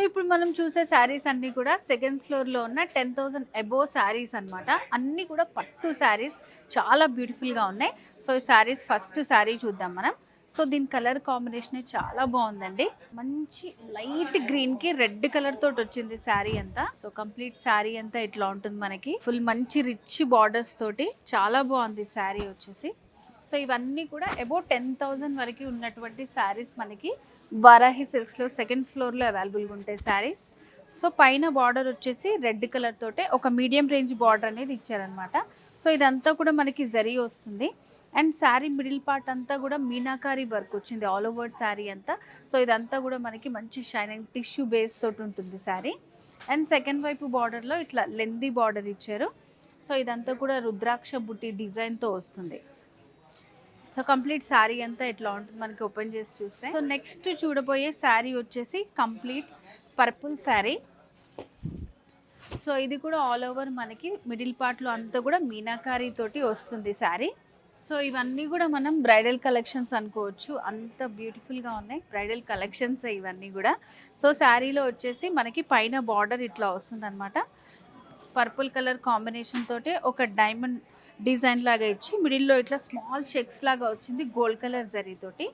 ఇప్పుడు మనం చూసే శారీస్ అన్నీ కూడా సెకండ్ ఫ్లోర్లో ఉన్న 10,000 అబోవ్ శారీస్ అనమాట. అన్నీ కూడా పట్టు శారీస్ చాలా బ్యూటిఫుల్గా ఉన్నాయి. సో ఈ శారీస్ ఫస్ట్ శారీ చూద్దాం మనం. సో దీని కలర్ కాంబినేషన్ చాలా బాగుందండి. మంచి లైట్ గ్రీన్ కి రెడ్ కలర్ తోటి వచ్చింది శారీ అంతా. సో కంప్లీట్ శారీ అంతా ఇట్లా ఉంటుంది మనకి. ఫుల్ మంచి రిచ్ బార్డర్స్ తోటి చాలా బాగుంది శారీ వచ్చేసి. సో ఇవన్నీ కూడా అబౌవ్ 10,000 వరకు ఉన్నటువంటి శారీస్ మనకి వారాహి సిల్క్స్లో సెకండ్ ఫ్లోర్లో అవైలబుల్గా ఉంటాయి శారీస్. సో పైన బార్డర్ వచ్చేసి రెడ్ కలర్ తోటే ఒక మీడియం రేంజ్ బార్డర్ అనేది ఇచ్చారనమాట. సో ఇదంతా కూడా మనకి జరీ వస్తుంది. అండ్ శారీ మిడిల్ పార్ట్ అంతా కూడా మీనాకారి వర్క్ వచ్చింది ఆల్ ఓవర్ శారీ అంతా. సో ఇదంతా కూడా మనకి మంచి షైనింగ్ టిష్యూ బేస్ తోటి ఉంటుంది శారీ. అండ్ సెకండ్ వైపు బార్డర్లో ఇట్లా లెందీ బార్డర్ ఇచ్చారు. సో ఇదంతా కూడా రుద్రాక్ష బుట్టి డిజైన్తో వస్తుంది. సో కంప్లీట్ శారీ అంతా ఇట్లా ఉంటుంది మనకి ఓపెన్ చేసి చూస్తే. సో నెక్స్ట్ చూడబోయే శారీ వచ్చేసి కంప్లీట్ పర్పుల్ శారీ. సో ఇది కూడా ఆల్ ఓవర్ మనకి మిడిల్ పార్ట్లో అంతా కూడా మీనాకారి తోటి వస్తుంది శారీ. సో ఇవన్నీ కూడా మనం బ్రైడల్ కలెక్షన్స్ అనుకోవచ్చు, అంత బ్యూటిఫుల్గా ఉన్నాయి బ్రైడల్ కలెక్షన్స్ ఇవన్నీ కూడా. సో శారీలో వచ్చేసి మనకి పైన బార్డర్ ఇట్లా వస్తుంది అనమాట. పర్పుల్ కలర్ కాంబినేషన్ తోటి ఒక డైమండ్ డిజైన్ లాగా ఇచ్చి మిడిల్లో ఇట్లా స్మాల్ చెక్స్ లాగా వచ్చింది గోల్డ్ కలర్ జరీతోటి.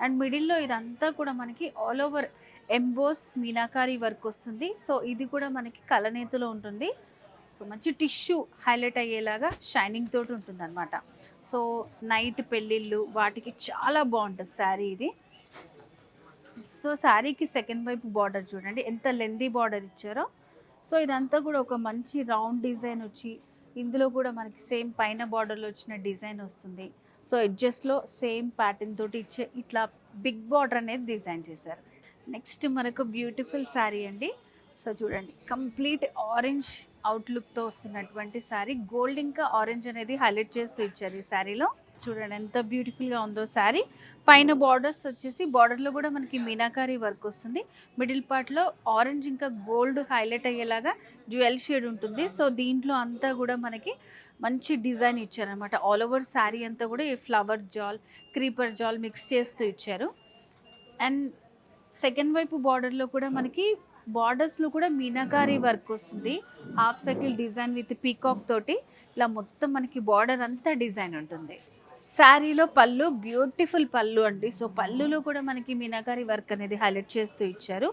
అండ్ మిడిల్లో ఇదంతా కూడా మనకి all over emboss meenakari work వస్తుంది. సో ఇది కూడా మనకి కలనేతులో ఉంటుంది. సో మంచి టిష్యూ హైలైట్ అయ్యేలాగా షైనింగ్ తోటి ఉంటుంది అనమాట. సో నైట్ పెళ్ళిళ్ళు వాటికి చాలా బాగుంటుంది శారీ ఇది. సో శారీకి సెకండ్ వైపు బార్డర్ చూడండి ఎంత లెందీ బార్డర్ ఇచ్చారో. సో ఇదంతా కూడా ఒక మంచి రౌండ్ డిజైన్ వచ్చి ఇందులో కూడా మనకి సేమ్ పైన బార్డర్లో వచ్చిన డిజైన్ వస్తుంది. సో ఎడ్జెస్లో సేమ్ ప్యాటర్న్ తోటి ఇచ్చే ఇట్లా బిగ్ బార్డర్ అనేది డిజైన్ చేశారు. నెక్స్ట్ మనకు బ్యూటిఫుల్ శారీ అండి. సో చూడండి కంప్లీట్ ఆరెంజ్ అవుట్లుక్తో వస్తున్నటువంటి శారీ. గోల్డ్ ఇంకా ఆరెంజ్ అనేది హైలైట్ చేస్తూ ఇచ్చారు ఈ శారీలో. చూడండి ఎంత బ్యూటిఫుల్గా ఉందో శారీ. పైన బార్డర్స్ వచ్చేసి బార్డర్లో కూడా మనకి మీనాకారి వర్క్ వస్తుంది. మిడిల్ పార్ట్లో ఆరెంజ్ ఇంకా గోల్డ్ హైలైట్ అయ్యేలాగా జ్యువెల్ షేడ్ ఉంటుంది. సో దీంట్లో అంతా కూడా మనకి మంచి డిజైన్ ఇచ్చారనమాట. ఆల్ ఓవర్ శారీ అంతా కూడా ఈ ఫ్లవర్ జాల్ క్రీపర్ జాల్ మిక్స్ చేస్తూ ఇచ్చారు. అండ్ సెకండ్ వైపు బార్డర్లో కూడా మనకి బార్డర్స్లో కూడా మీనాకారి వర్క్ వస్తుంది. Half circle design with peacock తోటి ఇలా మొత్తం మనకి బార్డర్ అంతా డిజైన్ ఉంటుంది. శారీలో పళ్ళు బ్యూటిఫుల్ పళ్ళు అండి. సో పళ్ళులో కూడా మనకి మీనాకారి వర్క్ అనేది హైలైట్ చేస్తూ ఇచ్చారు.